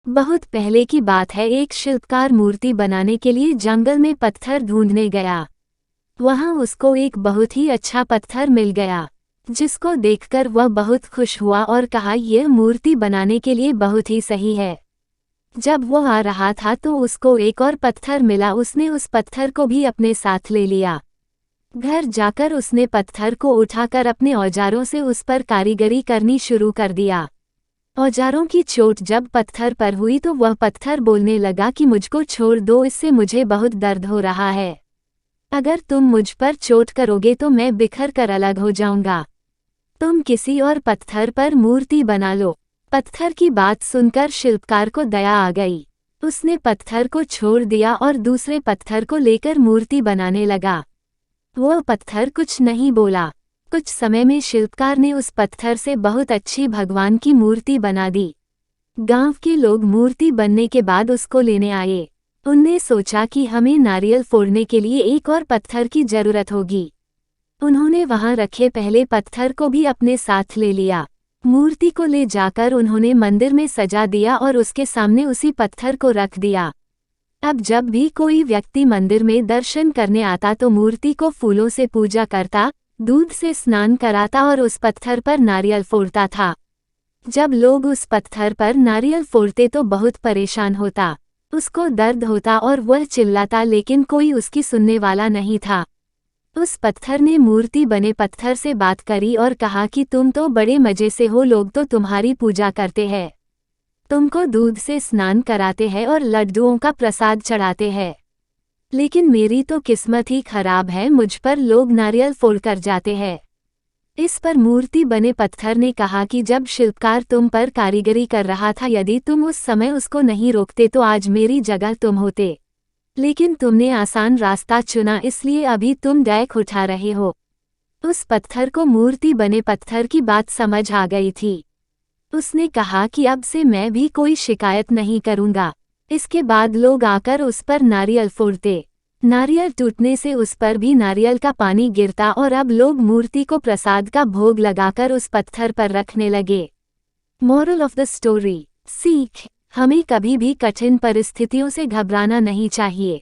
बहुत पहले की बात है, एक शिल्पकार मूर्ति बनाने के लिए जंगल में पत्थर ढूंढने गया। वहां उसको एक बहुत ही अच्छा पत्थर मिल गया, जिसको देखकर वह बहुत खुश हुआ और कहा, यह मूर्ति बनाने के लिए बहुत ही सही है। जब वो आ रहा था तो उसको एक और पत्थर मिला। उसने उस पत्थर को भी अपने साथ ले लिया। घर जाकर उसने पत्थर को उठाकर अपने औजारों से उस पर कारीगरी करनी शुरू कर दिया। औजारों की चोट जब पत्थर पर हुई तो वह पत्थर बोलने लगा कि मुझको छोड़ दो, इससे मुझे बहुत दर्द हो रहा है। अगर तुम मुझ पर चोट करोगे तो मैं बिखर कर अलग हो जाऊंगा। तुम किसी और पत्थर पर मूर्ति बना लो। पत्थर की बात सुनकर शिल्पकार को दया आ गई। उसने पत्थर को छोड़ दिया और दूसरे पत्थर को लेकर मूर्ति बनाने लगा। वह पत्थर कुछ नहीं बोला। कुछ समय में शिल्पकार ने उस पत्थर से बहुत अच्छी भगवान की मूर्ति बना दी। गांव के लोग मूर्ति बनने के बाद उसको लेने आए। उनने सोचा कि हमें नारियल फोड़ने के लिए एक और पत्थर की जरूरत होगी। उन्होंने वहां रखे पहले पत्थर को भी अपने साथ ले लिया। मूर्ति को ले जाकर उन्होंने मंदिर में सजा दिया और उसके सामने उसी पत्थर को रख दिया। अब जब भी कोई व्यक्ति मंदिर में दर्शन करने आता तो मूर्ति को फूलों से पूजा करता, दूध से स्नान कराता और उस पत्थर पर नारियल फोड़ता था। जब लोग उस पत्थर पर नारियल फोड़ते तो बहुत परेशान होता, उसको दर्द होता और वह चिल्लाता, लेकिन कोई उसकी सुनने वाला नहीं था। उस पत्थर ने मूर्ति बने पत्थर से बात करी और कहा कि तुम तो बड़े मजे से हो, लोग तो तुम्हारी पूजा करते हैं, तुमको दूध से स्नान कराते हैं और लड्डुओं का प्रसाद चढ़ाते हैं, लेकिन मेरी तो किस्मत ही खराब है, मुझ पर लोग नारियल फोड़कर जाते हैं। इस पर मूर्ति बने पत्थर ने कहा कि जब शिल्पकार तुम पर कारीगरी कर रहा था, यदि तुम उस समय उसको नहीं रोकते तो आज मेरी जगह तुम होते, लेकिन तुमने आसान रास्ता चुना, इसलिए अभी तुम डायक उठा रहे हो। उस पत्थर को मूर्ति बने पत्थर की बात समझ आ गई थी। उसने कहा कि अब से मैं भी कोई शिकायत नहीं करूंगा। इसके बाद लोग आकर उस पर नारियल फोड़ते। नारियल टूटने से उस पर भी नारियल का पानी गिरता और अब लोग मूर्ति को प्रसाद का भोग लगाकर उस पत्थर पर रखने लगे। मोरल ऑफ द स्टोरी: सीख, हमें कभी भी कठिन परिस्थितियों से घबराना नहीं चाहिए।